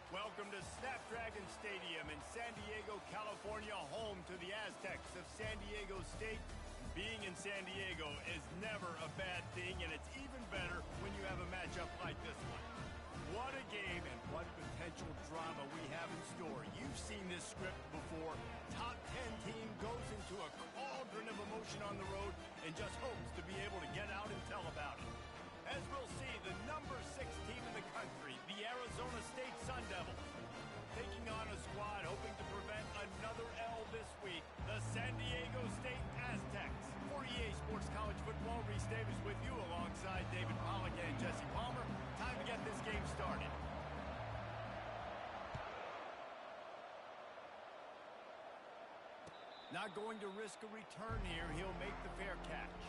Welcome to Snapdragon Stadium in San Diego, California, home to the Aztecs of San Diego State. Being in San Diego is never a bad thing, and it's even better when you have a matchup like this one. What a game and what potential drama we have in store. You've seen this script before. Top 10 team goes into a cauldron of emotion on the road and just hopes to be able to get out and tell about it. As we'll see, the number 6 team in the country, the Arizona State Sun Devils, taking on a squad hoping to prevent another L this week, the San Diego State Aztecs. For EA Sports College Football, Reese Davis with you alongside David Pollack and Jesse Palmer. Time to get this game started. Not going to risk a return here. He'll make the fair catch.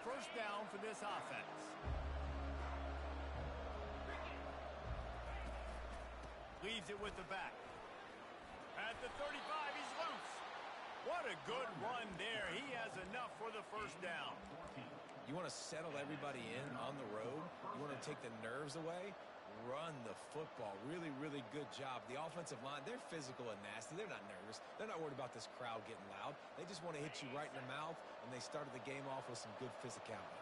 First down for this offense. Leaves it with the back. At the 35, he's loose. What a good run there. He has enough for the first down. You want to settle everybody in on the road? You want to take the nerves away? Run the football. Really, really good job. The offensive line, they're physical and nasty. They're not nervous. They're not worried about this crowd getting loud. They just want to hit you right in the mouth, and they started the game off with some good physicality.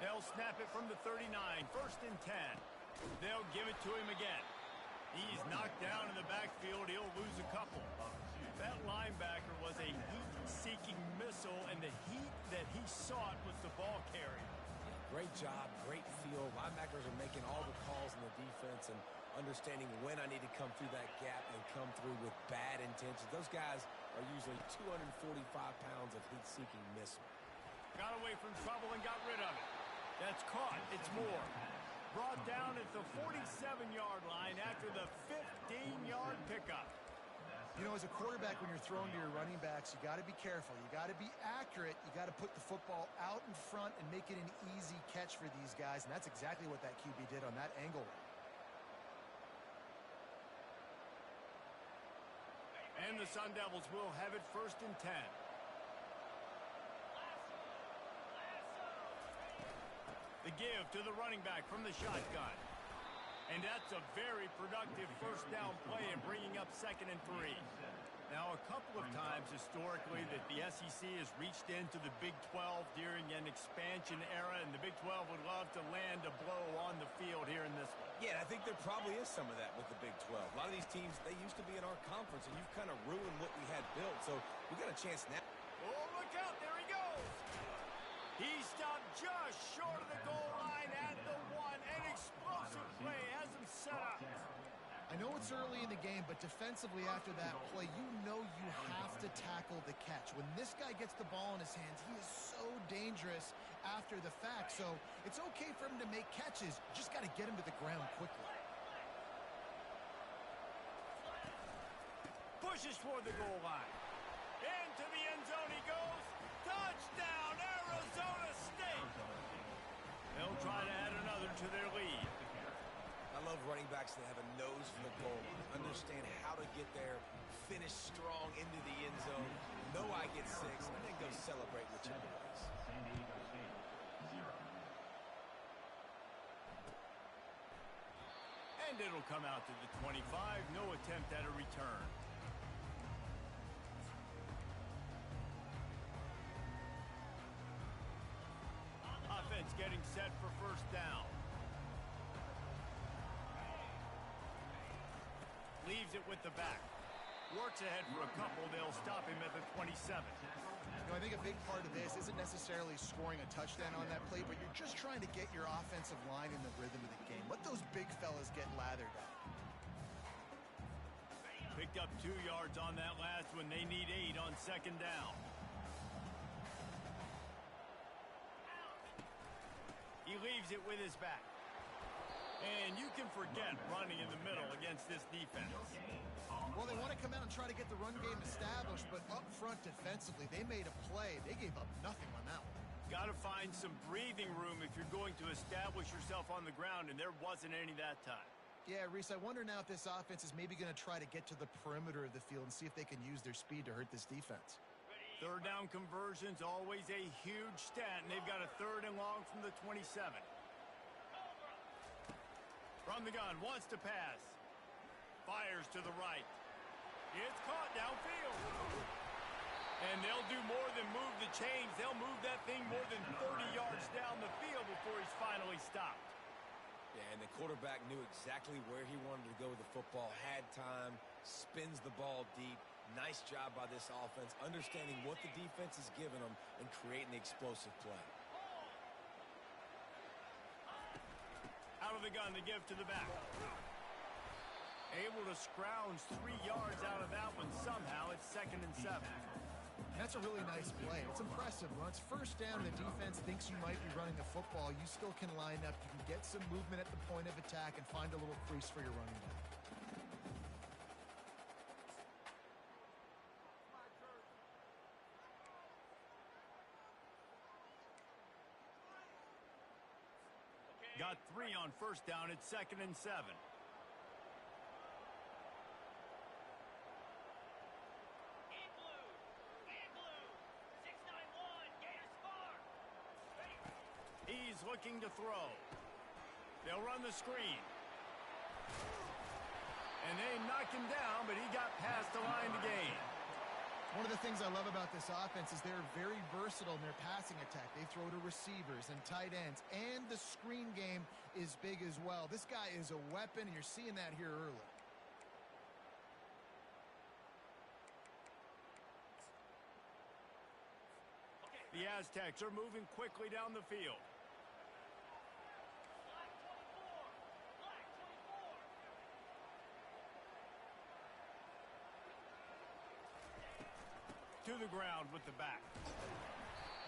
They'll snap it from the 39, 1st and 10. They'll give it to him again. He's knocked down in the backfield. He'll lose a couple. That linebacker was a heat-seeking missile, and the heat that he sought was the ball carrier. Great job, great feel. Linebackers are making all the calls in the defense and understanding when I need to come through that gap and come through with bad intentions. Those guys are usually 245 pounds of heat-seeking missile. Got away from trouble and got rid of it. That's caught. It's more. Brought down at the 47-yard line after the 15-yard pickup. You know, as a quarterback, when you're throwing to your running backs, you got to be careful. You got to be accurate. You got to put the football out in front and make it an easy catch for these guys, and that's exactly what that QB did on that angle. And the Sun Devils will have it 1st and 10. The give to the running back from the shotgun. And that's a very productive first down play in bringing up 2nd and 3. Now, a couple of times historically that the SEC has reached into the Big 12 during an expansion era, and the Big 12 would love to land a blow on the field here in this one. Yeah, I think there probably is some of that with the Big 12. A lot of these teams, they used to be in our conference, and you've kind of ruined what we had built, so we got a chance now. Oh, look out, there he goes! He stopped just short of the goal line at the 1. An explosive play has him set up. I know it's early in the game, but defensively after that play, you know you have to tackle the catch. When this guy gets the ball in his hands, he is so dangerous after the fact. So it's okay for him to make catches. You just got to get him to the ground quickly. Pushes toward the goal line. Into the end zone he goes. Touchdown, Arizona State! They'll try to add another to their lead. I love running backs that have a nose for the goal line, understand how to get there, finish strong into the end zone, know I get 6, and then go celebrate with your boys. San Diego State, 0. And it'll come out to the 25. No attempt at a return. Offense getting set for first down. Leaves it with the back. Works ahead for a couple. They'll stop him at the 27. You know, I think a big part of this isn't necessarily scoring a touchdown on that play, but you're just trying to get your offensive line in the rhythm of the game. Let those big fellas get lathered up. Picked up 2 yards on that last one. They need 8 on 2nd down. He leaves it with his back. And you can forget running in the middle against this defense. Well, they want to come out and try to get the run game established, but up front defensively, they made a play. They gave up nothing on that one. Got to find some breathing room if you're going to establish yourself on the ground, and there wasn't any that time. Yeah, Reese, I wonder now if this offense is maybe going to try to get to the perimeter of the field and see if they can use their speed to hurt this defense. Third down conversion's always a huge stat, and they've got a 3rd and long from the 27. From the gun, wants to pass. Fires to the right. It's caught downfield. And they'll do more than move the chains. They'll move that thing more than 30 yards down the field before he's finally stopped. Yeah, and the quarterback knew exactly where he wanted to go with the football, had time, spins the ball deep. Nice job by this offense, understanding what the defense is giving them and creating the explosive play. Out of the gun, the give to the back. Able to scrounge 3 yards out of that one somehow. It's 2nd and 7. That's a really nice play. It's impressive. When it's first down and the defense thinks you might be running the football, you still can line up. You can get some movement at the point of attack and find a little crease for your running back. Got 3 on first down. It's 2nd and 7. He's looking to throw. They'll run the screen. And they knocked him down, but he got past the line to gain. One of the things I love about this offense is they're very versatile in their passing attack. They throw to receivers and tight ends, and the screen game is big as well. This guy is a weapon, and you're seeing that here early. The Aztecs are moving quickly down the field. To the ground with the back.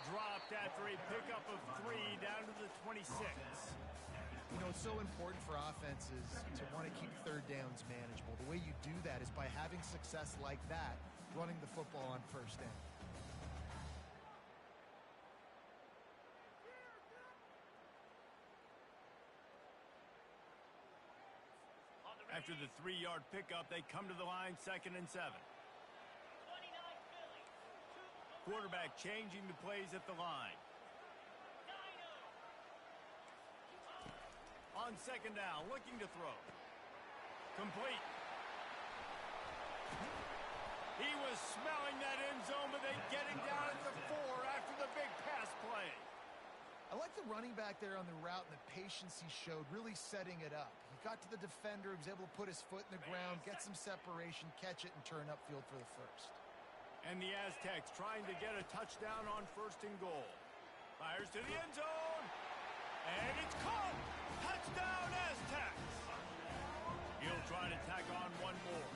Dropped after a pickup of 3 down to the 26. You know, it's so important for offenses to want to keep third downs manageable. The way you do that is by having success like that, running the football on first down. After the 3-yard pickup, they come to the line, 2nd and 7. Quarterback changing the plays at the line. On 2nd down, looking to throw. Complete. He was smelling that end zone, but they get him down at the 4 after the big pass play. I like the running back there on the route and the patience he showed, really setting it up. He got to the defender, he was able to put his foot in the ground, get some separation, catch it, and turn upfield for the first. And the Aztecs trying to get a touchdown on 1st and goal. Fires to the end zone. And it's caught. Touchdown, Aztecs. He'll try to tack on one more.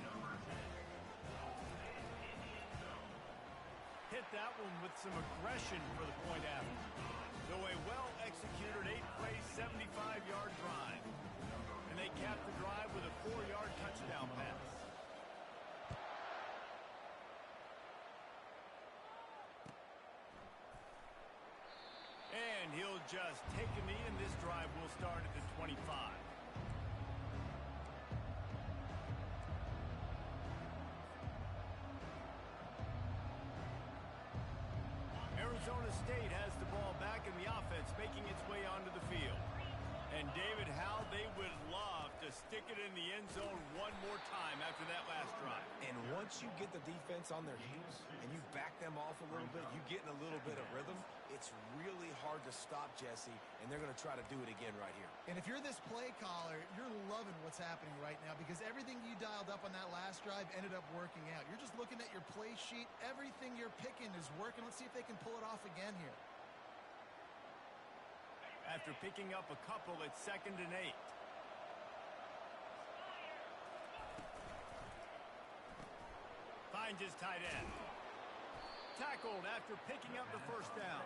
Hit that one with some aggression for the point after. So a well-executed 8-play, 75-yard drive. And they cap the drive with a 4-yard touchdown pass. And he'll just take a knee, and this drive will start at the 25. Arizona State has the ball back, and the offense making its way onto the field. And David, how they would love to stick it in the end zone one more time after that last drive. And once you get the defense on their heels and you back them off a little bit, you get in a little bit of rhythm, it's really hard to stop, Jesse, and they're going to try to do it again right here. And if you're this play caller, you're loving what's happening right now because everything you dialed up on that last drive ended up working out. You're just looking at your play sheet. Everything you're picking is working. Let's see if they can pull it off again here. After picking up a couple, it's 2nd and 8. Finds his tight end. Tackled after picking up the 1st down.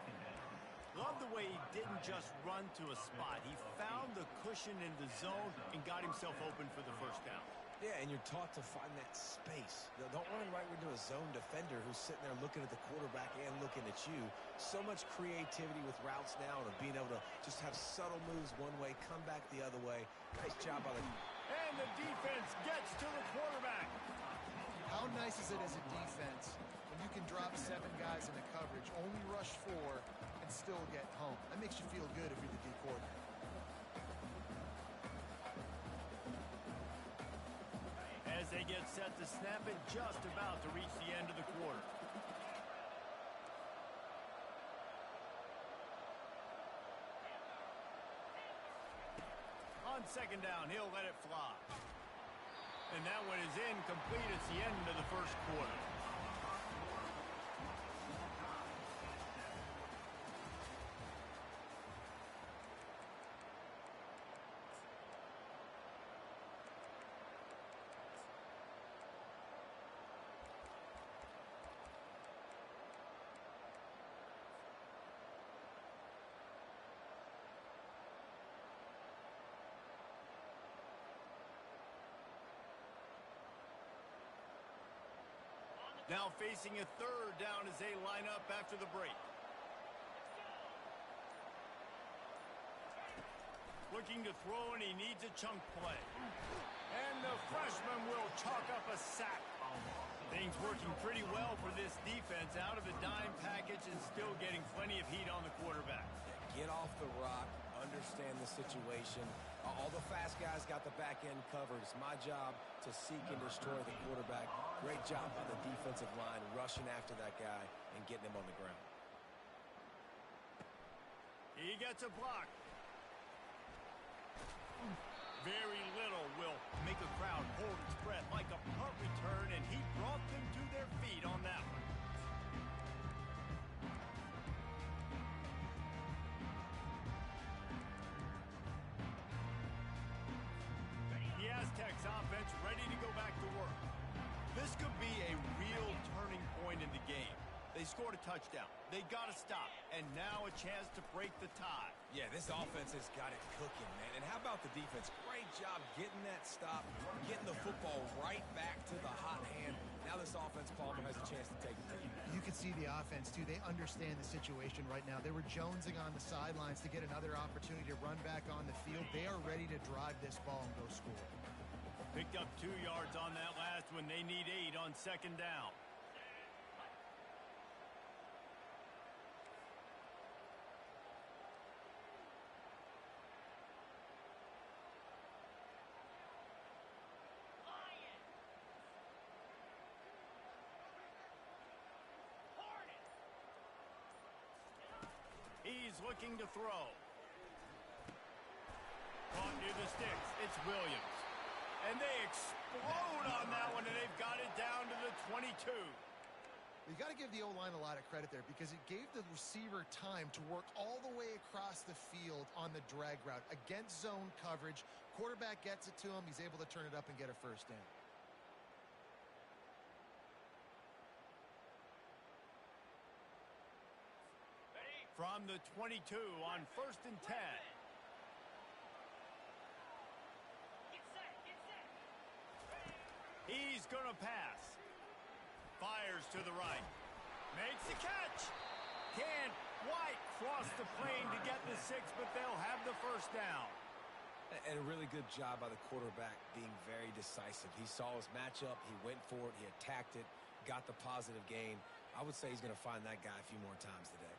Love the way he didn't just run to a spot. He found the cushion in the zone and got himself open for the 1st down. Yeah, and you're taught to find that space. Don't run right into a zone defender who's sitting there looking at the quarterback and looking at you. So much creativity with routes now and being able to just have subtle moves one way, come back the other way. Nice job by the... And the defense gets to the quarterback. How nice is it as a defense when you can drop 7 guys in a coverage, only rush 4, and still get home? That makes you feel good if you're the D coordinator. As they get set to snap it, just about to reach the end of the quarter. On second down, he'll let it fly. And that one is incomplete. It's the end of the first quarter. Now facing a third down as they line up after the break. Looking to throw, and he needs a chunk play. And the freshman will chalk up a sack. Things working pretty well for this defense. Out of the dime package and still getting plenty of heat on the quarterback. Get off the rock, understand the situation. All the fast guys got the back end covered. It's my job to seek and destroy the quarterback. Great job by the defensive line rushing after that guy and getting him on the ground. He gets a block. Very little will make a crowd hold its breath like a punt return, and he brought them to their feet on that one. The Aztecs offense ready to go back to work. This could be a real turning point in the game. They scored a touchdown. They got to stop. And now a chance to break the tie. Yeah, this offense has got it cooking, man. And how about the defense? Great job getting that stop, getting the football right back to the hot hand. Now this offense, Palmer, has a chance to take the lead. You can see the offense, too. They understand the situation right now. They were jonesing on the sidelines to get another opportunity to run back on the field. They are ready to drive this ball and go score. Picked up 2 yards on that last one. They need 8 on second down. He's looking to throw. Caught near the sticks. It's Williams. And they explode on that one, and they've got it down to the 22. You got to give the O-line a lot of credit there because it gave the receiver time to work all the way across the field on the drag route against zone coverage. Quarterback gets it to him. He's able to turn it up and get a first down. From the 22 on 1st and 10. He's going to pass. Fires to the right. Makes the catch. Can't quite cross the plane to get the 6, but they'll have the first down. And a really good job by the quarterback being very decisive. He saw his matchup. He went for it. He attacked it. Got the positive gain. I would say he's going to find that guy a few more times today.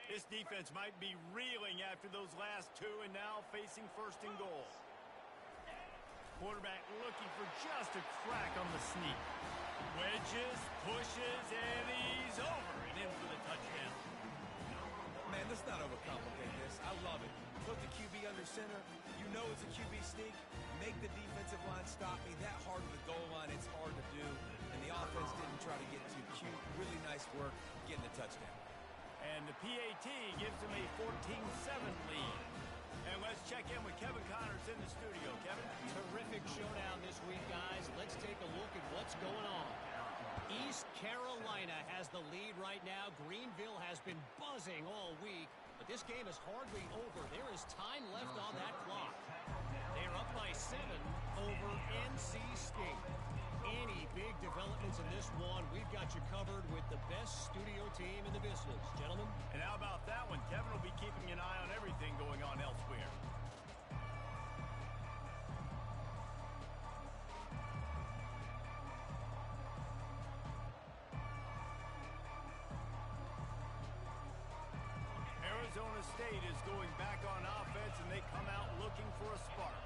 This defense might be reeling after those last 2 and now facing 1st and goal. Quarterback looking for just a crack on the sneak. Wedges, pushes, and he's over and in for the touchdown. Man, let's not overcomplicate this. I love it. Put the QB under center. You know it's a QB sneak. Make the defensive line stop me. That hard of the goal line, it's hard to do. And the offense didn't try to get too cute. Really nice work getting the touchdown. And the PAT gives them a 14-7 lead. And let's check in with Kevin Connors in the studio. Kevin? Terrific showdown this week, guys. Let's take a look at what's going on. East Carolina has the lead right now. Greenville has been buzzing all week, but this game is hardly over. There is time left on that clock. They're up by 7 over NC State. Any big developments in this one, we've got you covered with the best studio team in the business. Gentlemen. And how about that one? Kevin will be keeping an eye on everything going on elsewhere. Arizona State is going back on offense, and they come out looking for a spark.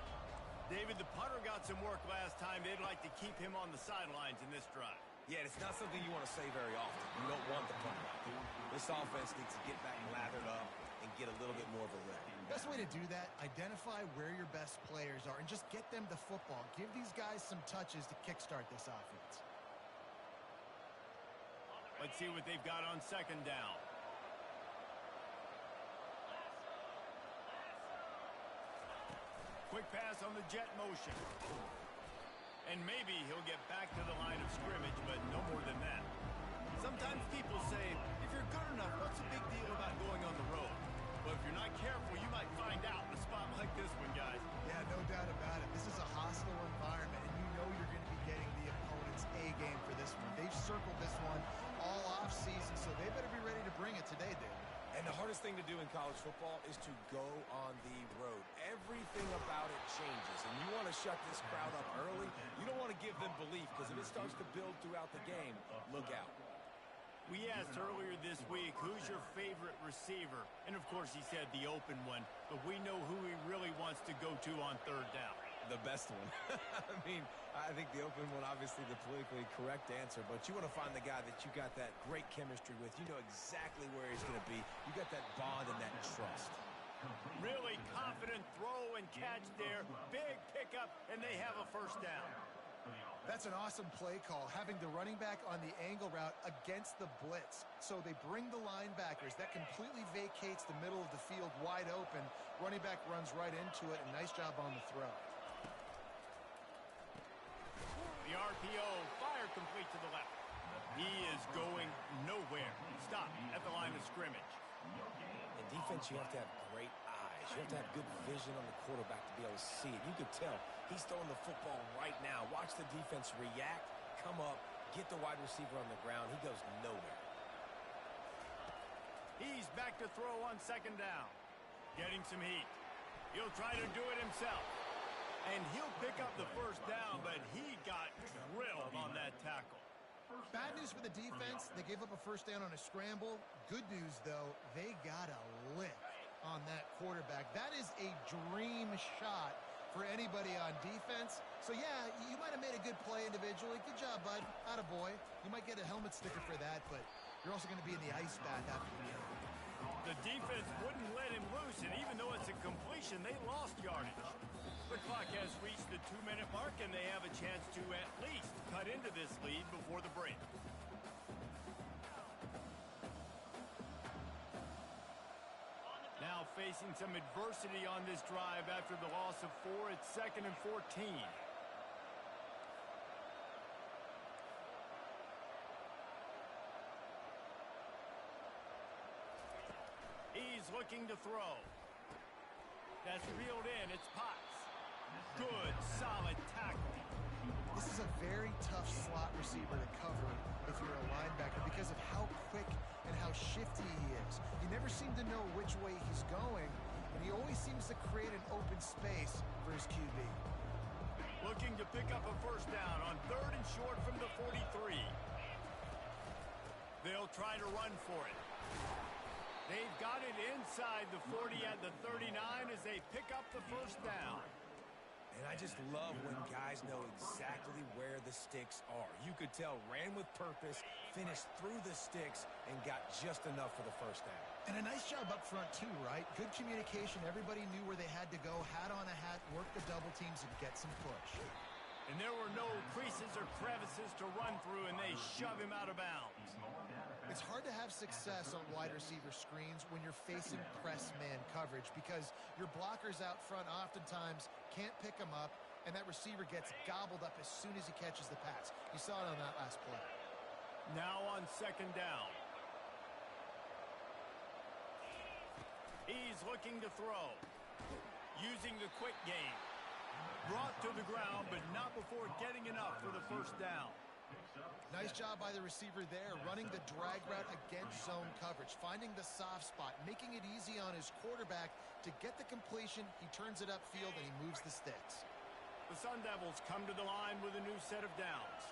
David, the punter got some work last time. They'd like to keep him on the sidelines in this drive. Yeah, it's not something you want to say very often. You don't want the punter out there. This offense needs to get back lathered up and get a little bit more of a lift. Best way to do that, identify where your best players are and just get them the football. Give these guys some touches to kickstart this offense. Let's see what they've got on second down. Quick pass on the jet motion. And maybe he'll get back to the line of scrimmage, but no more than that. Sometimes people say, if you're good enough, what's the big deal about going on the road? But if you're not careful, you might find out in a spot like this one, guys. Yeah, no doubt about it. This is a hostile environment, and you know you're going to be getting the opponent's A game for this one. They've circled this one all off-season, so they better be ready to bring it today, David. And the hardest thing to do in college football is to go on the road. Everything about it changes, and you want to shut this crowd up early. You don't want to give them belief, because if it starts to build throughout the game, look out. We asked earlier this week, who's your favorite receiver? And, of course, he said the open one, but we know who he really wants to go to on third down. The best one. I mean, I think the open one, obviously the politically correct answer, but you want to find the guy that you got that great chemistry with. You know exactly where he's going to be. You got that bond and that trust. Really confident throw and catch there. Big pickup, and they have a first down. That's an awesome play call, having the running back on the angle route against the blitz. So they bring the linebackers. That completely vacates the middle of the field wide open. Running back runs right into it, and nice job on the throw. The RPO, fire complete to the left. He is going nowhere. Stop at the line of scrimmage. In defense, you have to have great eyes. You have to have good vision on the quarterback to be able to see it. You could tell he's throwing the football right now. Watch the defense react, come up, get the wide receiver on the ground. He goes nowhere. He's back to throw on second down. Getting some heat. He'll try to do it himself. And he'll pick up the first down, but he got drilled on that tackle. Bad news for the defense. They gave up a first down on a scramble. Good news, though, they got a lick on that quarterback. That is a dream shot for anybody on defense. So, yeah, you might have made a good play individually. Good job, bud. Attaboy. You might get a helmet sticker for that, but you're also going to be in the ice bath after the game. The defense wouldn't let him loose, and even though it's a completion, they lost yardage. The clock has reached the 2-minute mark, and they have a chance to at least cut into this lead before the break. Now facing some adversity on this drive after the loss of 4. It's 2nd and 14. He's looking to throw. That's reeled in. It's Potts. Good, solid tackle. This is a very tough slot receiver to cover if you're a linebacker because of how quick and how shifty he is. You never seem to know which way he's going, and he always seems to create an open space for his QB. Looking to pick up a first down on 3rd and short from the 43. They'll try to run for it. They've got it inside the 40 at the 39 as they pick up the first down. And I just love when guys know exactly where the sticks are. You could tell, ran with purpose, finished through the sticks, and got just enough for the first down. And a nice job up front, too, right? Good communication. Everybody knew where they had to go, hat on a hat, work the double teams, and get some push. And there were no creases or crevices to run through, and they shove him out of bounds. It's hard to have success on wide receiver screens when you're facing press man coverage because your blockers out front oftentimes can't pick them up, and that receiver gets gobbled up as soon as he catches the pass. You saw it on that last play. Now on second down. He's looking to throw. Using the quick game. Brought to the ground, but not before getting enough for the first down. Nice job by the receiver there, running the drag route against zone coverage, finding the soft spot, making it easy on his quarterback to get the completion. He turns it upfield, and he moves the sticks. The Sun Devils come to the line with a new set of downs.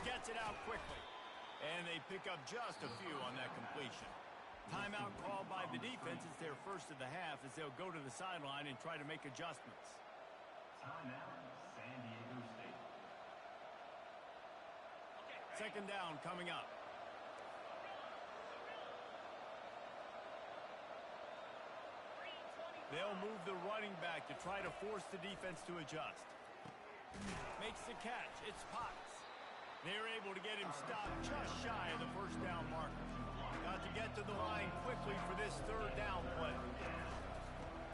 Gets it out quickly. And they pick up just a few on that completion. Timeout called by the defense. It's their first of the half as they'll go to the sideline and try to make adjustments. Timeout, San Diego State. Second down coming up. They'll move the running back to try to force the defense to adjust. Makes the catch. It's Potts. They're able to get him stopped just shy of the first down marker. Got to get to the line quickly for this third down play.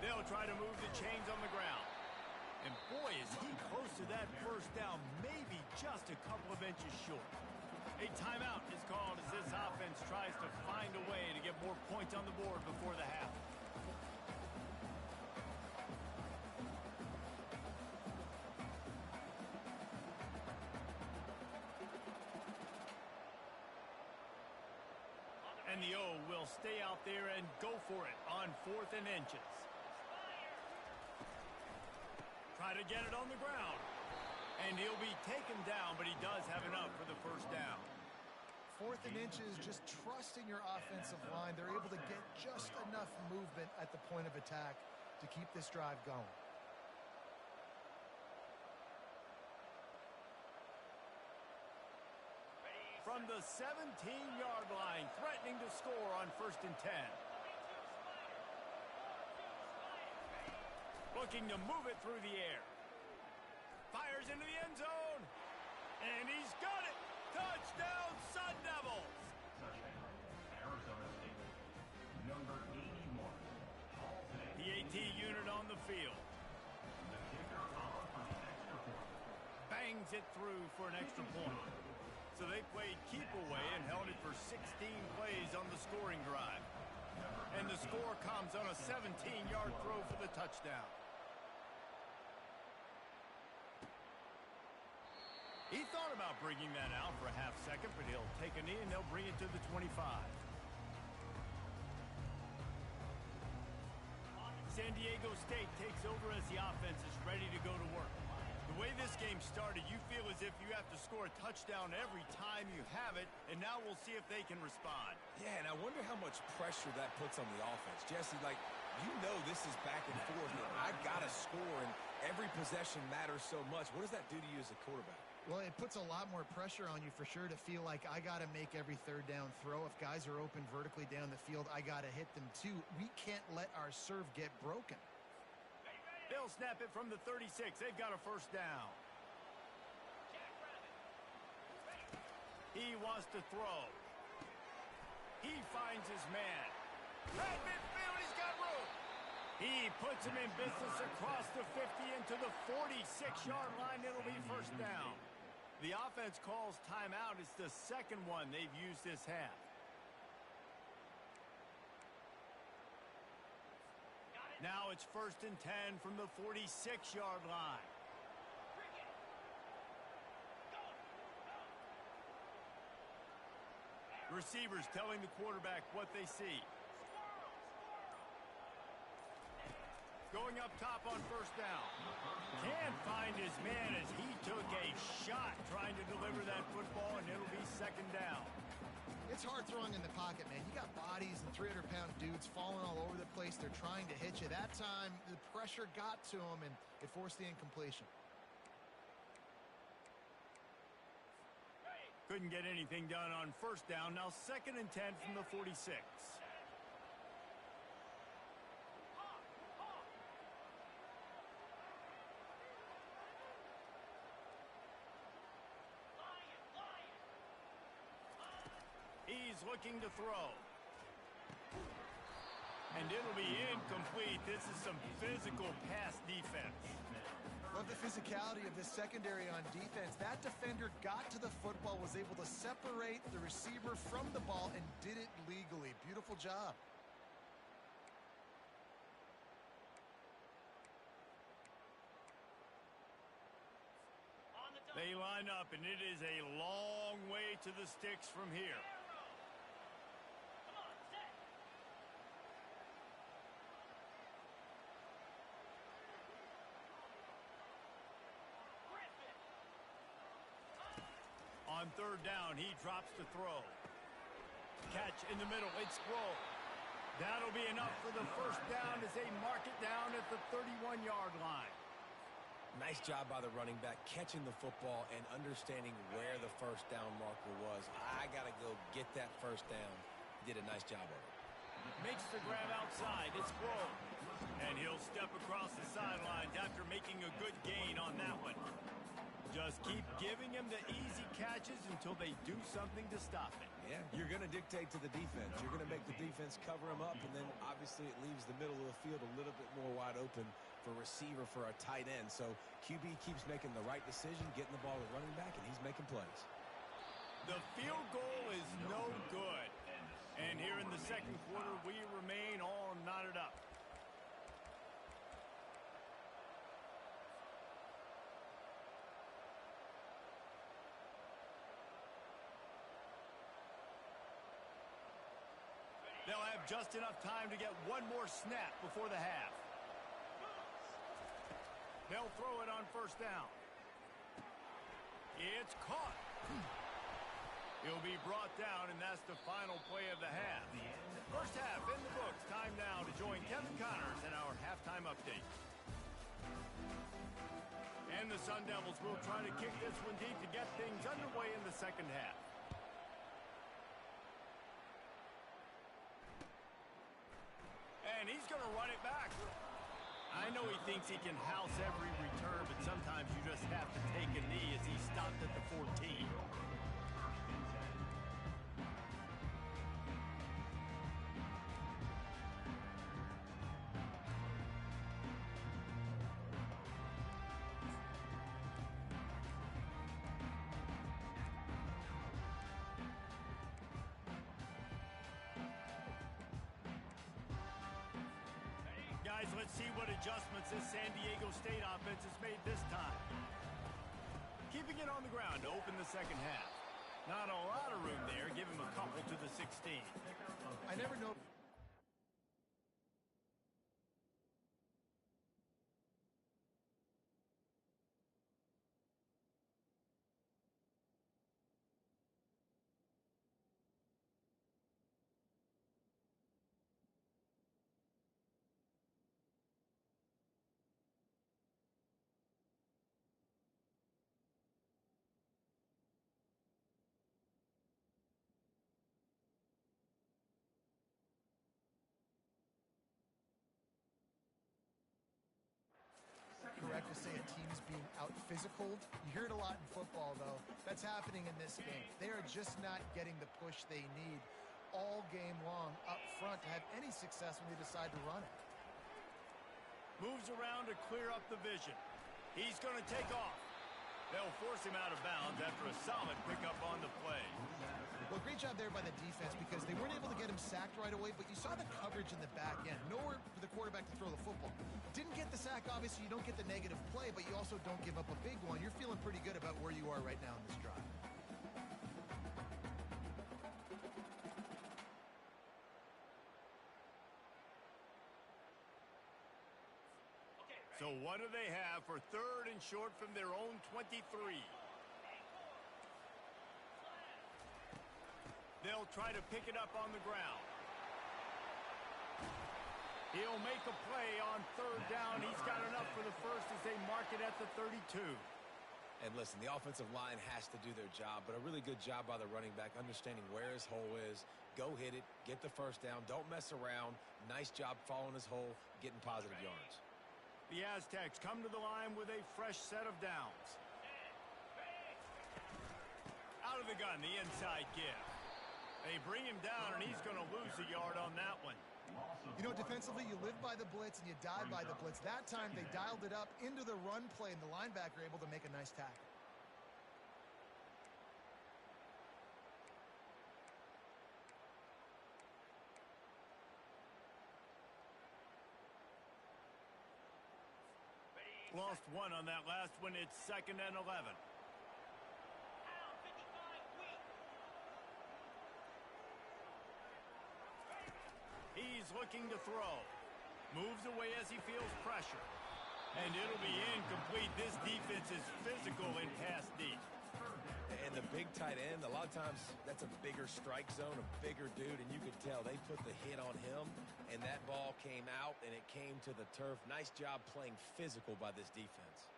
They'll try to move the chains on the ground. And boy, is he close to that first down, maybe just a couple of inches short. A timeout is called as this offense tries to find a way to get more points on the board before the half. And the O will stay out there and go for it on 4th and inches. Try to get it on the ground. And he'll be taken down, but he does have enough for the first down. 4th and inches, just trusting your offensive line. They're able to get just enough movement at the point of attack to keep this drive going. From the 17-yard line, threatening to score on 1st and 10. Looking to move it through the air. Fires into the end zone. And he's got it. Touchdown, Sun Devils. Touchdown, Arizona State. Number 81, Paul Today. The AT unit on the field. The kicker off for the extra point. Bangs it through for an extra point. So they played keep away and held it for 16 plays on the scoring drive. And the score comes on a 17-yard throw for the touchdown. He thought about bringing that out for a half second, but he'll take a knee and they'll bring it to the 25. San Diego State takes over as the offense is ready to go to work. The way this game started, you feel as if you have to score a touchdown every time you have it, and now we'll see if they can respond. Yeah, and I wonder how much pressure that puts on the offense. Jesse, like, you know this is back and forth, and I got to score, and every possession matters so much. What does that do to you as a quarterback? Well, it puts a lot more pressure on you for sure to feel like I got to make every third down throw. If guys are open vertically down the field, I got to hit them too. We can't let our serve get broken. They'll snap it from the 36. They've got a first down. He wants to throw. He finds his man. Right midfield, he's got room. He puts him in business across the 50 into the 46-yard line. It'll be first down. The offense calls timeout. It's the second one they've used this half. Now it's 1st and 10 from the 46-yard line. Receivers telling the quarterback what they see. Going up top on first down. Can't find his man as he took a shot trying to deliver that football, and it'll be second down. It's hard throwing in the pocket, man. You got bodies and 300-pound dudes falling all over the place. They're trying to hit you. That time, the pressure got to him, and it forced the incompletion. Couldn't get anything done on first down. Now 2nd and 10 from the 46. He's looking to throw. And it'll be incomplete. This is some physical pass defense. Love the physicality of this secondary on defense. That defender got to the football, was able to separate the receiver from the ball, and did it legally. Beautiful job. They line up, and it is a long way to the sticks from here. On third down, he drops to throw. Catch in the middle. It's Sproul. That'll be enough for the first down as they mark it down at the 31-yard line. Nice job by the running back, catching the football and understanding where the first down marker was. I got to go get that first down. Did a nice job of it. Makes the grab outside. It's Sproul. And he'll step across the sidelines after making a good gain on that one. Just keep giving him the easy catches until they do something to stop it. Yeah, you're going to dictate to the defense. You're going to make the defense cover him up, and then obviously it leaves the middle of the field a little bit more wide open for receiver for a tight end. So QB keeps making the right decision, getting the ball to running back, and he's making plays. The field goal is no good. And here in the second quarter, we remain all knotted up. They'll have just enough time to get one more snap before the half. They'll throw it on first down. It's caught. He'll be brought down, and that's the final play of the half. First half in the books. Time now to join Kevin Connors in our halftime update. And the Sun Devils will try to kick this one deep to get things underway in the second half. And he's going to run it back. I know he thinks he can house every return, but sometimes you just have to take a knee as he stopped at the 14. Guys, let's see what adjustments this San Diego State offense has made this time. Keeping it on the ground to open the second half. Not a lot of room there. Give him a couple to the 16. I never know. Correct to say a team is being out-physicaled. You hear it a lot in football, though. That's happening in this game. They are just not getting the push they need all game long up front to have any success when they decide to run it. Moves around to clear up the vision. He's going to take off. They'll force him out of bounds after a solid pickup on the play. Well, great job there by the defense because they weren't able to get him sacked right away, but you saw the coverage in the back end. Nowhere for the quarterback to throw the football. Didn't get the sack, obviously. You don't get the negative play, but you also don't give up a big one. You're feeling pretty good about where you are right now in this drive. So what do they have for third and short from their own 23? They'll try to pick it up on the ground. He'll make a play on third down. He's got enough for the first as they mark it at the 32. And listen, the offensive line has to do their job, but a really good job by the running back, understanding where his hole is. Go hit it, get the first down, don't mess around. Nice job following his hole, getting positive yards. The Aztecs come to the line with a fresh set of downs. Out of the gun, the inside give. They bring him down, and he's going to lose a yard on that one. You know, defensively, you live by the blitz and you die by the blitz. That time, they dialed it up into the run play, and the linebacker able to make a nice tackle. Lost one on that last one. It's 2nd and 11. He's looking to throw. Moves away as he feels pressure. And it'll be incomplete. This defense is physical in pass deep. And the big tight end, a lot of times that's a bigger strike zone, a bigger dude, and you could tell they put the hit on him, and that ball came out, and it came to the turf. Nice job playing physical by this defense.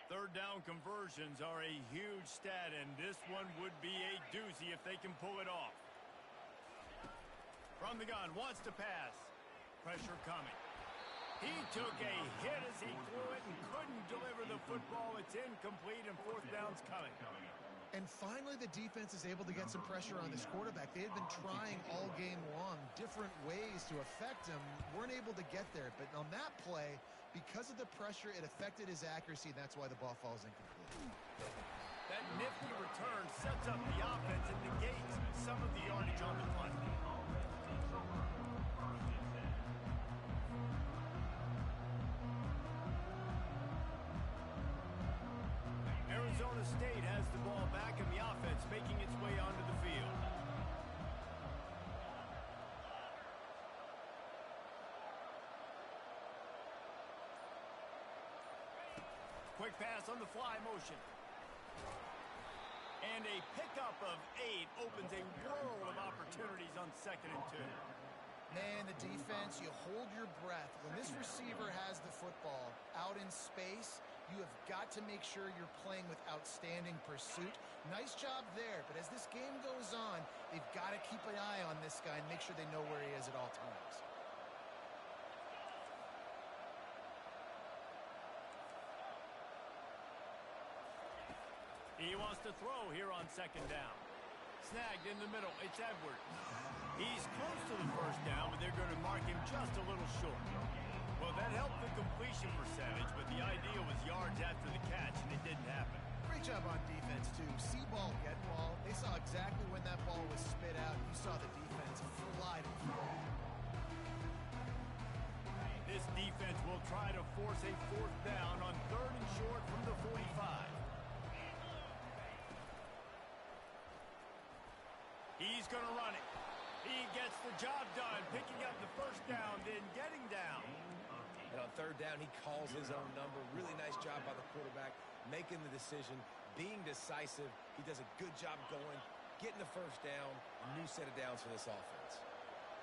Third down conversions are a huge stat, and this one would be a doozy if they can pull it off. From the gun, wants to pass. Pressure coming. He took a hit as he threw it and couldn't deliver the football. It's incomplete, and 4th down's coming. And finally, the defense is able to get some pressure on this quarterback. They had been trying all game long, different ways to affect him. Weren't able to get there. But on that play, because of the pressure, it affected his accuracy. That's why the ball falls incomplete. That nifty return sets up the offense and negates some of the yardage on the punt. Arizona State has the ball back and the offense making its way onto the field. Quick pass on the fly motion. And a pickup of 8 opens a world of opportunities on 2nd and 2. Man, the defense, you hold your breath. When this receiver has the football out in space, you have got to make sure you're playing with outstanding pursuit. Nice job there, but as this game goes on, they've got to keep an eye on this guy and make sure they know where he is at all times. He wants to throw here on 2nd down. Snagged in the middle. It's Edwards. He's close to the 1st down, but they're going to mark him just a little short. Well, that helped the completion percentage, but the idea was yards after the catch, and it didn't happen. Great job on defense, too. See ball, get ball. They saw exactly when that ball was spit out. You saw the defense fly to the ball. This defense will try to force a 4th down on 3rd and short from the 45. He's going to run it. He gets the job done, picking up the 1st down, then getting down. And on 3rd down, he calls his own number. Really nice job by the quarterback, making the decision, being decisive. He does a good job going, getting the 1st down, a new set of downs for this offense.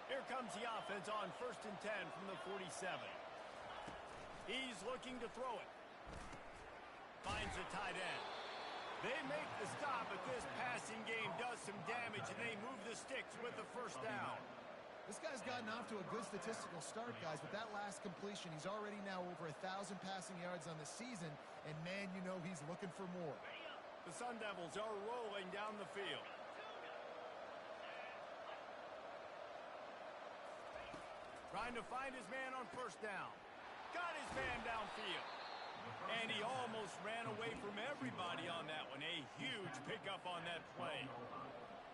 Here comes the offense on 1st and 10 from the 47. He's looking to throw it. Finds the tight end. They make the stop, but this passing game does some damage, and they move the sticks with the 1st down. This guy's gotten off to a good statistical start, guys, but that last completion, he's already now over 1,000 passing yards on the season, and man, you know he's looking for more. The Sun Devils are rolling down the field. Trying to find his man on 1st down. Got his man downfield. And he almost ran away from everybody on that one. A huge pickup on that play.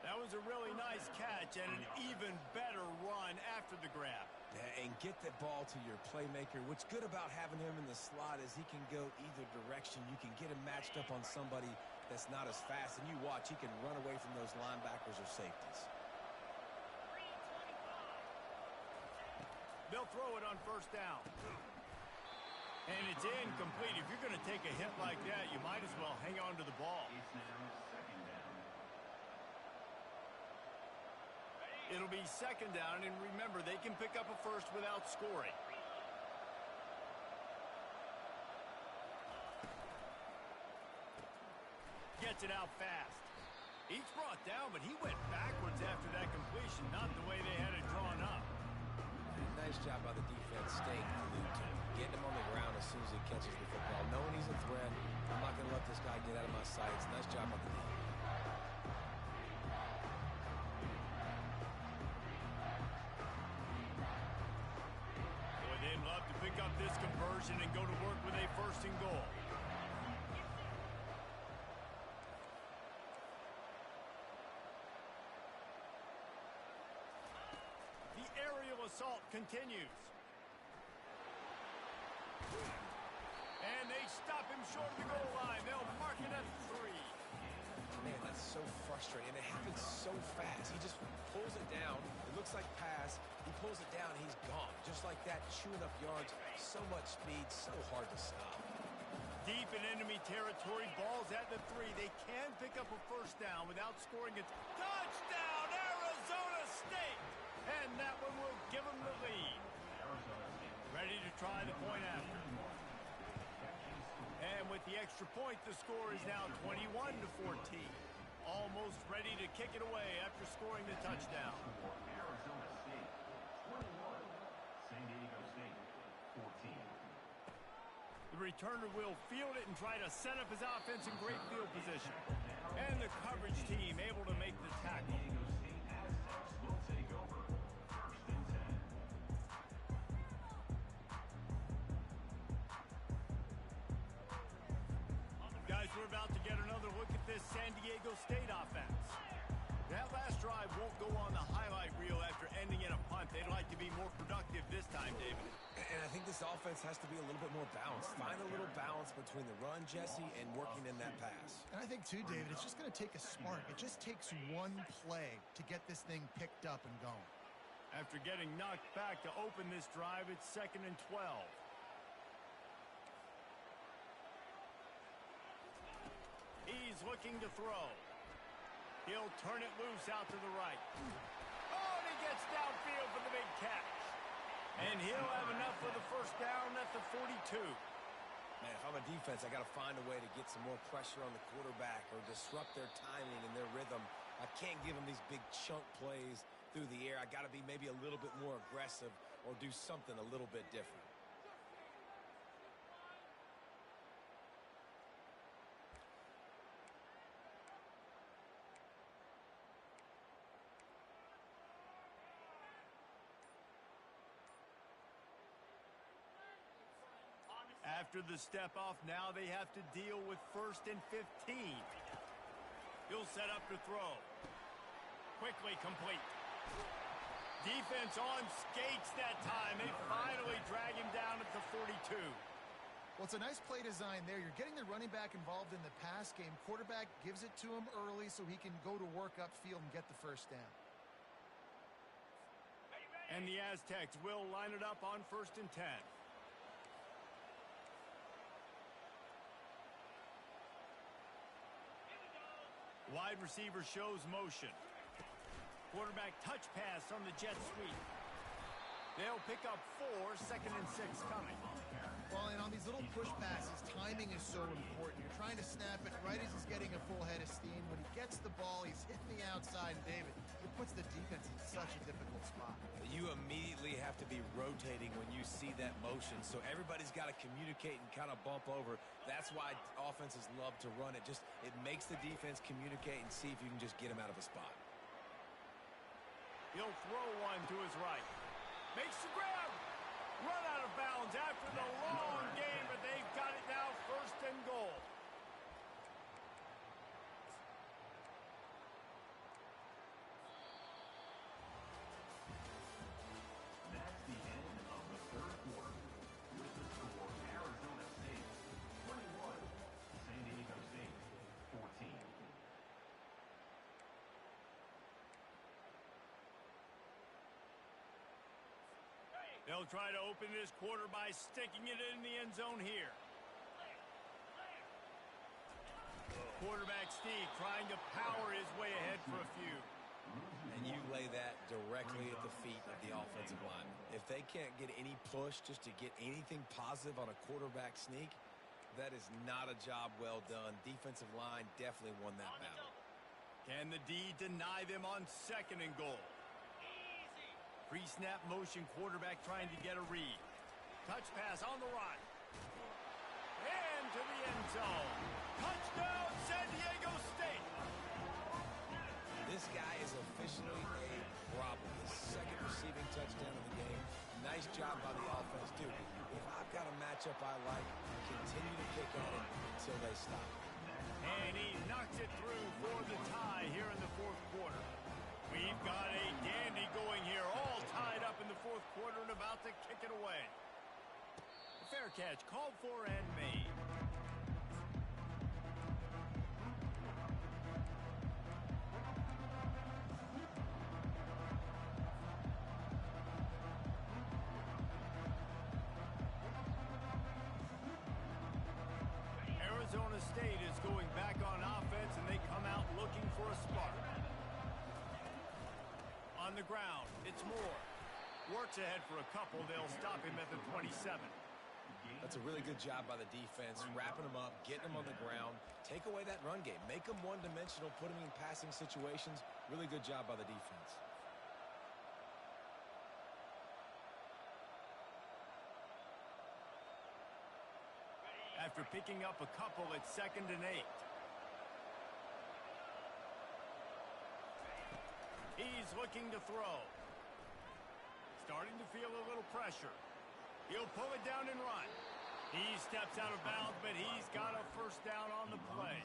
That was a really nice catch and an even better run after the grab. Yeah, and get the ball to your playmaker. What's good about having him in the slot is he can go either direction. You can get him matched up on somebody that's not as fast. And you watch, he can run away from those linebackers or safeties. They'll throw it on 1st down. And it's incomplete. If you're going to take a hit like that, you might as well hang on to the ball. It'll be 2nd down, and remember, they can pick up a 1st without scoring. Gets it out fast. He's brought down, but he went backwards after that completion, not the way they had it drawn up. Nice job by the defense staying glued to him, getting him on the ground as soon as he catches the football, knowing he's a threat, love to pick up this conversion and go to work with a first and goal. The aerial assault continues. And they stop him short of the goal line. They'll mark it at 3. Man, that's so frustrating. And it happens so fast. He just pulls it down. It looks like pass. He pulls it down, he's gone. Just like that, chewing up yards. So much speed, so hard to stop. Deep in enemy territory, balls at the 3. They can pick up a first down without scoring a touchdown, Arizona State! And that one will give them the lead. Ready to try the point after. And with the extra point, the score is now 21-14. Almost ready to kick it away after scoring the touchdown. Arizona State 21, San Diego State 14. The returner will field it and try to set up his offense in great field position. And the coverage team able to make the tackle. San Diego State Aztecs will take over first and 10. Guys, we're about to get another look at this San Diego State offense. That last drive won't go on the highlight reel after ending in a punt. They'd like to be more productive this time, David. And I think this offense has to be a little bit more balanced. Find a little balance between the run, Jesse, and working in that pass. And I think, too, David, it's just going to take a spark. It just takes one play to get this thing picked up and going. After getting knocked back to open this drive, it's 2nd and 12. He's looking to throw. He'll turn it loose out to the right. Oh, and he gets downfield for the big catch. And he'll have enough for the first down at the 42. Man, if I'm a defense, I got to find a way to get some more pressure on the quarterback or disrupt their timing and their rhythm. I can't give them these big chunk plays through the air. I got to be maybe a little bit more aggressive or do something a little bit different. After the step off, now they have to deal with 1st and 15. He'll set up to throw. Quickly complete. Defense on skates that time. They finally drag him down at the 42. Well, it's a nice play design there. You're getting the running back involved in the pass game. Quarterback gives it to him early so he can go to work upfield and get the first down. And the Aztecs will line it up on 1st and 10. Wide receiver shows motion. Quarterback touch pass on the jet sweep. They'll pick up 4, 2nd and 6 coming. Well, and on these little push passes, timing is so important. You're trying to snap it right as he's getting a full head of steam. When he gets the ball, he's hitting the outside. And David, it puts the defense in such a difficult spot. You immediately have to be rotating when you see that motion, so everybody's got to communicate and kind of bump over. That's why offenses love to run it. It makes the defense communicate and see if you can just get him out of a spot. He'll throw one to his right. Makes the grab. Run out of bounds after the long game, but they've got it now 1st and goal. That's the end of the third quarter. With the score, Arizona State 21, San Diego State 14. They'll try to open this quarter by sticking it in the end zone here. Quarterback Steve trying to power his way ahead for a few. And you lay that directly at the feet of the offensive line. If they can't get any push just to get anything positive on a quarterback sneak, that is not a job well done. Defensive line definitely won that battle. Can the D deny them on 2nd and goal? Pre-snap motion, quarterback trying to get a read. Touch pass on the right. And to the end zone. Touchdown, San Diego State. This guy is officially a problem. His 2nd receiving touchdown of the game. Nice job by the offense, too. If I've got a matchup I like, continue to pick at it until they stop. And he knocks it through for the tie here in the fourth quarter. We've got a dandy going here, all tied up in the fourth quarter and about to kick it away. A fair catch called for and made. Arizona State is going back on offense, and they come out looking for a spark. On the ground, it's Moore. Works ahead for a couple. They'll stop him at the 27. That's a really good job by the defense, wrapping them up, getting them on the ground. Take away that run game. Make them one-dimensional, put them in passing situations. Really good job by the defense. After picking up a couple, it's 2nd and 8. He's looking to throw. Starting to feel a little pressure. He'll pull it down and run. He steps out of bounds, but he's got a first down on the play.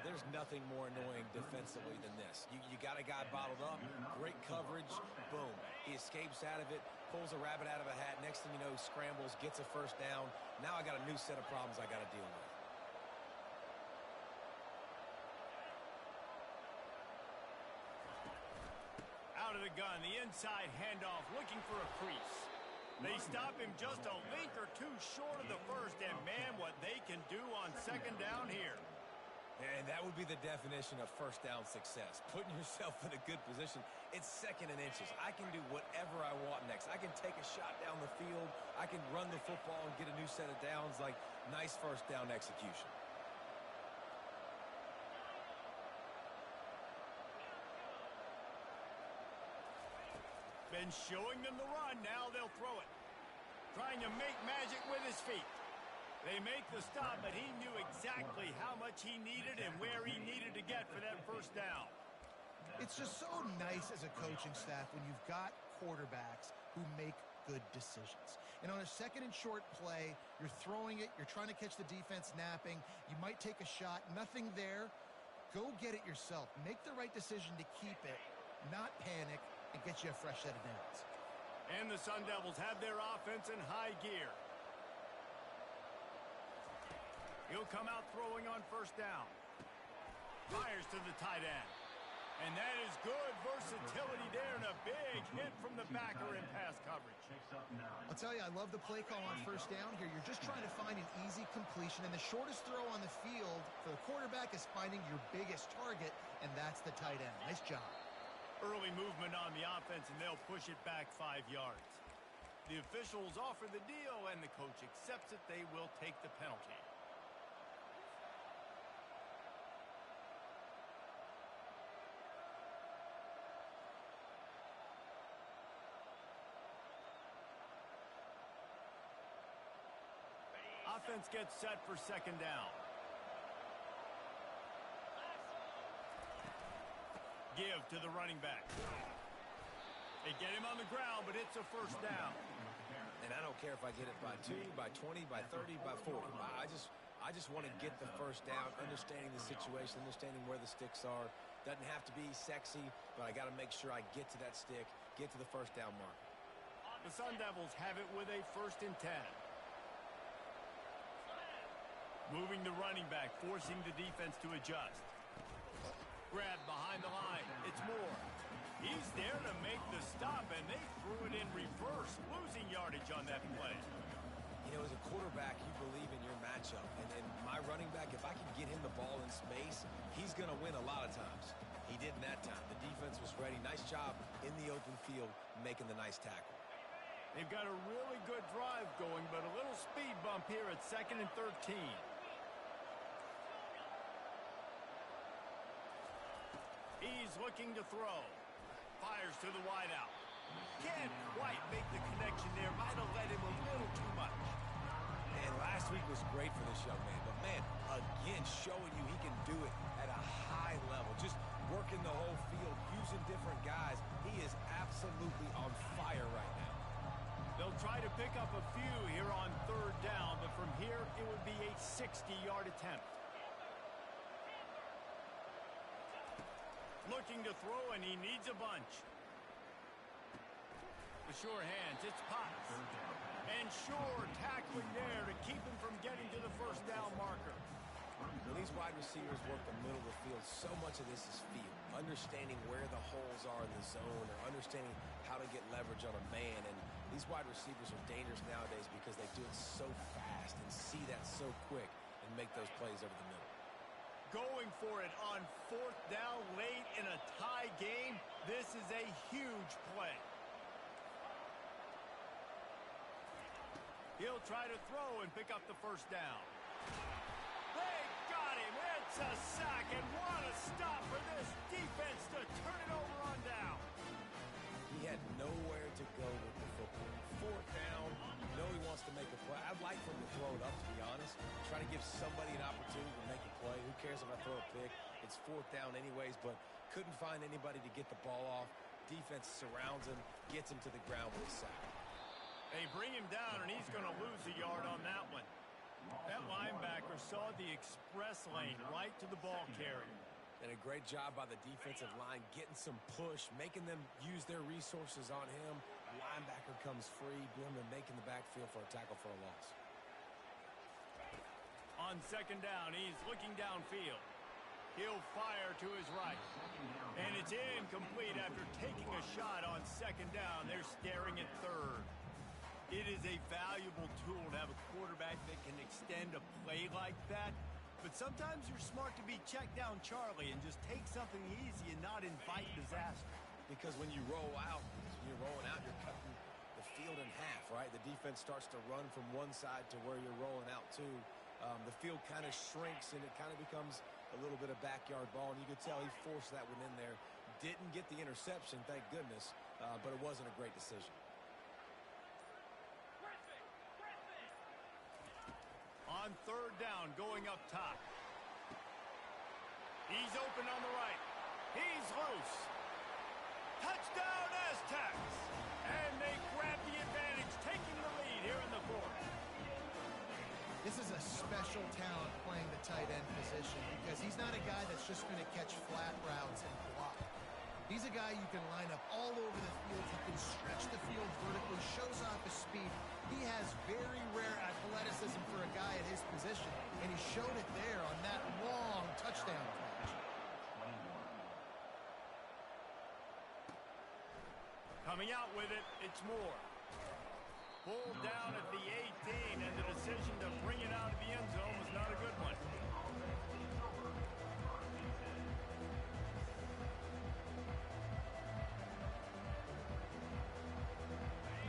There's nothing more annoying defensively than this. You got a guy bottled up, great coverage, boom. He escapes out of it, pulls a rabbit out of a hat. Next thing you know, scrambles, gets a first down. Now I got a new set of problems I got to deal with. Out of the gun, the inside handoff, looking for a crease. They stop him just a link or two short of the first, and man, what they can do on 2nd down here. And that would be the definition of first down success. Putting yourself in a good position. It's 2nd and inches. I can do whatever I want next. I can take a shot down the field. I can run the football and get a new set of downs. Like, nice first down execution. Been showing them the run. Now they'll throw it. Trying to make magic with his feet. They make the stop, but he knew exactly how much he needed and where he needed to get for that first down. It's just so nice as a coaching staff when you've got quarterbacks who make good decisions. And on a 2nd and short play, you're throwing it, you're trying to catch the defense napping, you might take a shot, nothing there. Go get it yourself. Make the right decision to keep it, not panic, and get you a fresh set of downs. And the Sun Devils have their offense in high gear. He'll come out throwing on first down. Fires to the tight end. And that is good versatility there, and a big hit from the backer in pass coverage. I'll tell you, I love the play call on first down here. You're just trying to find an easy completion, and the shortest throw on the field for the quarterback is finding your biggest target, and that's the tight end. Nice job. Early movement on the offense, and they'll push it back 5 yards. The officials offer the deal, and the coach accepts it. They will take the penalty. Offense gets set for 2nd down. Give to the running back. They get him on the ground, but it's a first down. And I don't care if I get it by 2, by 20, by 30, by 40. I just want to get the first down, understanding the situation, understanding where the sticks are. Doesn't have to be sexy, but I got to make sure I get to that stick, get to the first down mark. The Sun Devils have it with a 1st and 10. Moving the running back, forcing the defense to adjust. Grab behind the line. It's Moore. He's there to make the stop, and they threw it in reverse, losing yardage on that play. You know, as a quarterback, you believe in your matchup. And my running back, if I can get him the ball in space, he's going to win a lot of times. He did in that time. The defense was ready. Nice job in the open field making the nice tackle. They've got a really good drive going, but a little speed bump here at 2nd and 13. He's looking to throw. Fires to the wideout. Can't quite make the connection there. Might have led him a little too much. And last week was great for this young man. But, man, again, showing you he can do it at a high level. Just working the whole field, using different guys. He is absolutely on fire right now. They'll try to pick up a few here on third down, but from here it would be a 60-yard attempt. Looking to throw, and he needs a bunch. The sure hands, it's Potts. And sure tackling there to keep him from getting to the first down marker. When these wide receivers work the middle of the field, so much of this is feel. Understanding where the holes are in the zone or understanding how to get leverage on a man. And these wide receivers are dangerous nowadays because they do it so fast and see that so quick and make those plays over the middle. Going for it on fourth down late in a tie game. This is a huge play. He'll try to throw and pick up the first down. They got him. It's a sack, and what a stop for this defense to turn it over on down. He had nowhere to go with the football. Fourth down. You know he wants to make a play. I'd like for him to throw it up, to be honest. Try to give somebody an opportunity to make a play. Who cares if I throw a pick? It's fourth down anyways, but couldn't find anybody to get the ball off. Defense surrounds him, gets him to the ground with a sack. They bring him down, and he's going to lose a yard on that one. That linebacker saw the express lane right to the ball carrier. And a great job by the defensive line getting some push, making them use their resources on him. The linebacker comes free, boom, and making the backfield for a tackle for a loss. On second down, he's looking downfield. He'll fire to his right. And it's incomplete after taking a shot on second down. They're staring at third. It is a valuable tool to have a quarterback that can extend a play like that. But sometimes you're smart to be check down Charlie and just take something easy and not invite disaster. Because when you roll out, you're cutting the field in half, right? The defense starts to run from one side to where you're rolling out to. The field kind of shrinks, and it kind of becomes a little bit of backyard ball. And you could tell he forced that one in there. Didn't get the interception, thank goodness, but it wasn't a great decision. On third down, going up top. He's open on the right. He's loose. Touchdown, Aztecs! And they grab the advantage, taking the lead here in the fourth. This is a special talent playing the tight end position because he's not a guy that's just going to catch flat routes and block. He's a guy you can line up all over the field. He can stretch the field vertically, shows off his speed. He has very rare athleticism for a guy at his position, and he showed it there on that long touchdown catch. Coming out with it, it's Moore. Pulled down at the 18, and the decision to bring it out of the end zone was not a good one.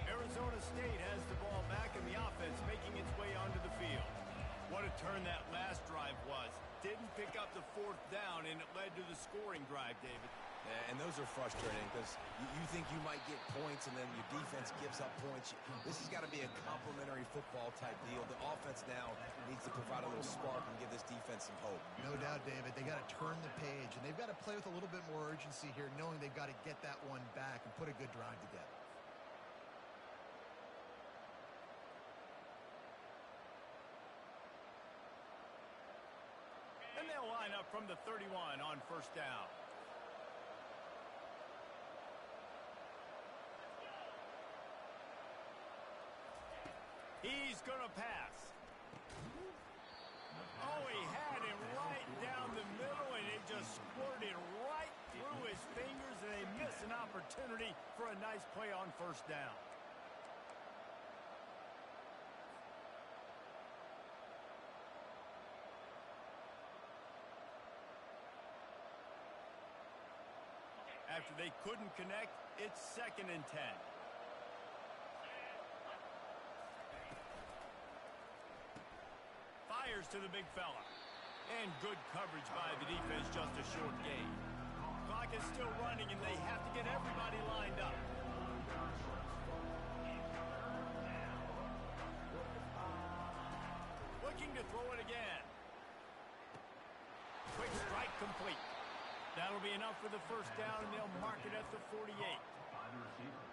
Arizona State has the ball back in the offense, making its way onto the field. What a turn that last drive was. Didn't pick up the fourth down, and it led to the scoring drive, David. Yeah, and those are frustrating because you think you might get points and then your defense gives up points. This has got to be a complementary football type deal. The offense now needs to provide a little spark and give this defense some hope. No doubt, David. They got to turn the page, and they've got to play with a little bit more urgency here, knowing they've got to get that one back and put a good drive together. And they'll line up from the 31 on first down. He's going to pass. Oh, he had him right down the middle, and it just squirted right through his fingers, and they miss an opportunity for a nice play on first down. After they couldn't connect, it's 2nd and 10. Fires to the big fella. And good coverage by the defense, just a short gain. Clock is still running, and they have to get everybody lined up. Looking to throw it again. Quick strike complete. That'll be enough for the first down, and they'll mark it at the 48.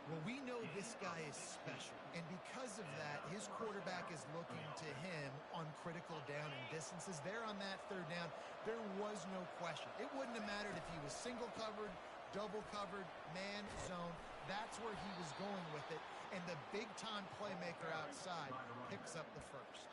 Well, we know this guy is special, and because of that, his quarterback is looking to him on critical down and distances. There on that third down, there was no question. It wouldn't have mattered if he was single covered, double covered, man, zone. That's where he was going with it, and the big-time playmaker outside picks up the first.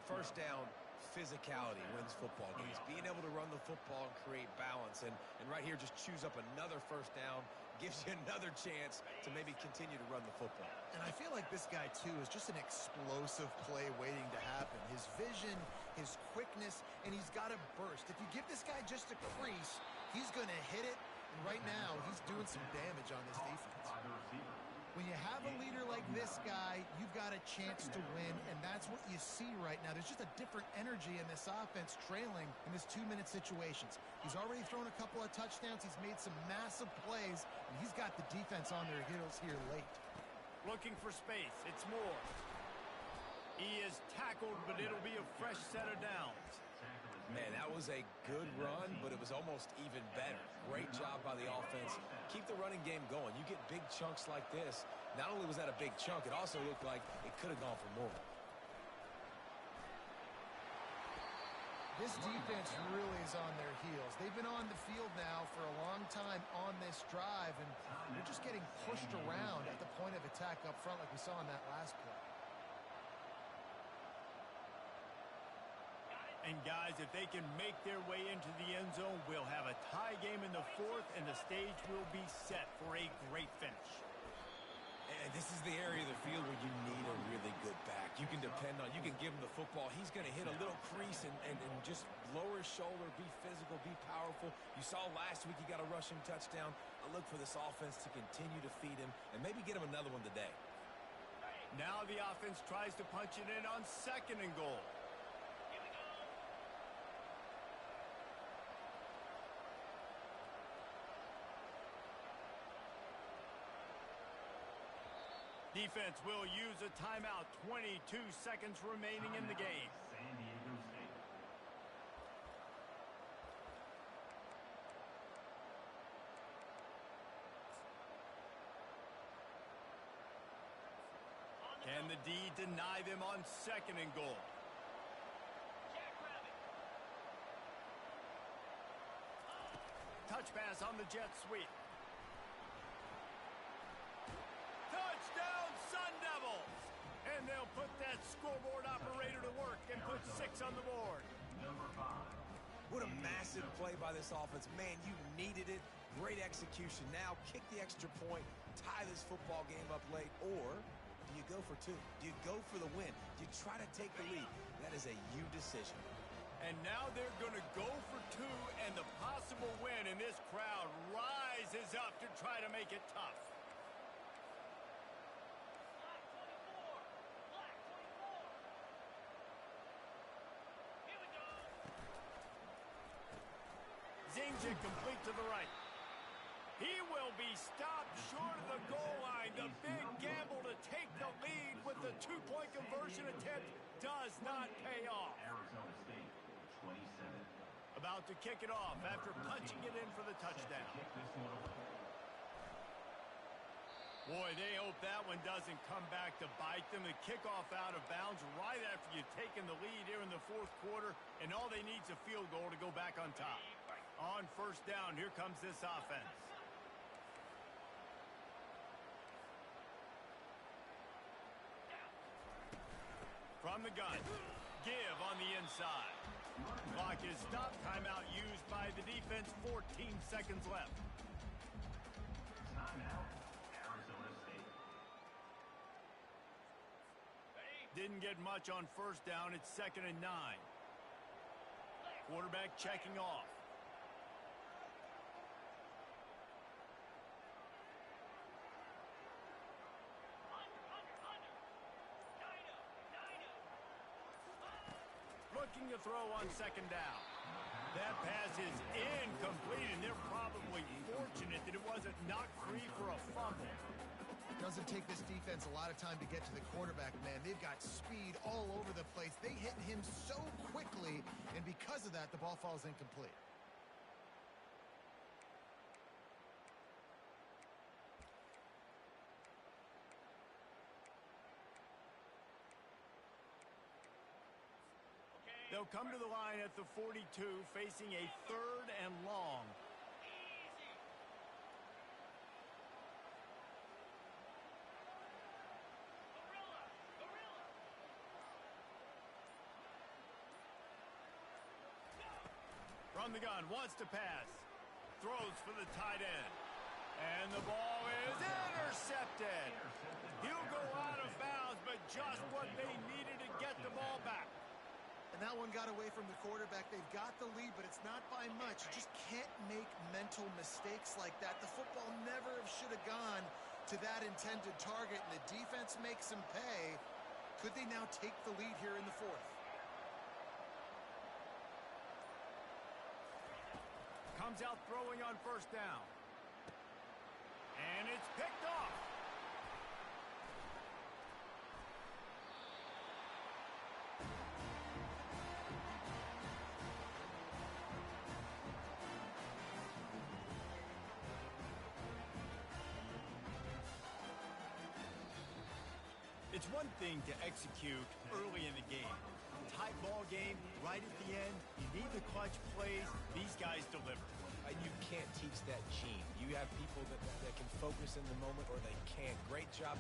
First down, physicality wins football games. Being able to run the football and create balance, and right here just choose up another first down, gives you another chance to maybe continue to run the football. And I feel like this guy, too, is just an explosive play waiting to happen. His vision, his quickness, and he's got a burst. If you give this guy just a crease, he's going to hit it. And right now, he's doing some damage on this defense. When you have a leader like this guy, you've got a chance to win, and that's what you see right now. There's just a different energy in this offense trailing in this 2-minute situations. He's already thrown a couple of touchdowns. He's made some massive plays, and he's got the defense on their heels here late. Looking for space. It's Moore. He is tackled, but it'll be a fresh set of downs. Man, that was a good run, but it was almost even better. Great job by the offense. Keep the running game going. You get big chunks like this. Not only was that a big chunk, it also looked like it could have gone for more. This defense really is on their heels. They've been on the field now for a long time on this drive, and they're just getting pushed around at the point of attack up front like we saw in that last play. And guys, if they can make their way into the end zone, we'll have a tie game in the fourth, and the stage will be set for a great finish. And this is the area of the field where you need a really good back. You can depend on, you can give him the football. He's going to hit a little crease and just lower his shoulder, be physical, be powerful. You saw last week he got a rushing touchdown. I look for this offense to continue to feed him and maybe get him another one today. Now the offense tries to punch it in on 2nd and goal. Defense will use a timeout. 22 seconds remaining in the game. San Diego State. Can the D deny them on 2nd and goal? Touch pass on the jet sweep. Touchdown, Sun Devils! And they'll put that scoreboard operator to work and put 6 on the board. What a massive play by this offense. Man, you needed it. Great execution. Now kick the extra point, tie this football game up late, or do you go for 2? Do you go for the win? Do you try to take the lead? That is a you decision. And now they're going to go for 2, and the possible win, and this crowd rises up to try to make it tough. Zingjic complete to the right. He will be stopped short of the goal line. The big gamble to take the lead with the 2-point conversion attempt does not pay off. Arizona State, 27. About to kick it off after punching it in for the touchdown. Kick this one away. Boy, they hope that one doesn't come back to bite them. The kickoff out of bounds right after you've taken the lead here in the 4th quarter, and all they need is a field goal to go back on top. On 1st down, here comes this offense. From the gun, give on the inside. Clock is stopped. Timeout used by the defense. 14 seconds left. Timeout, Arizona State. Didn't get much on 1st down. It's 2nd and 9. Quarterback checking off. Looking to throw on 2nd down. That pass is incomplete, and they're probably fortunate that it wasn't knocked free for a fumble. It doesn't take this defense a lot of time to get to the quarterback, man. They've got speed all over the place. They hit him so quickly, and because of that, the ball falls incomplete. They'll come to the line at the 42, facing a 3rd and long. From the gun, wants to pass. Throws for the tight end. And the ball is intercepted. He'll go out of bounds, but just what they needed to get the ball back. And that one got away from the quarterback. They've got the lead, but it's not by much. You just can't make mental mistakes like that. The football never should have gone to that intended target, and the defense makes them pay. Could they now take the lead here in the 4th? Comes out throwing on 1st down. And it's picked off. It's one thing to execute early in the game. Tight ball game, right at the end. You need the clutch plays. These guys deliver. You can't teach that gene. You have people that can focus in the moment or they can't. Great job.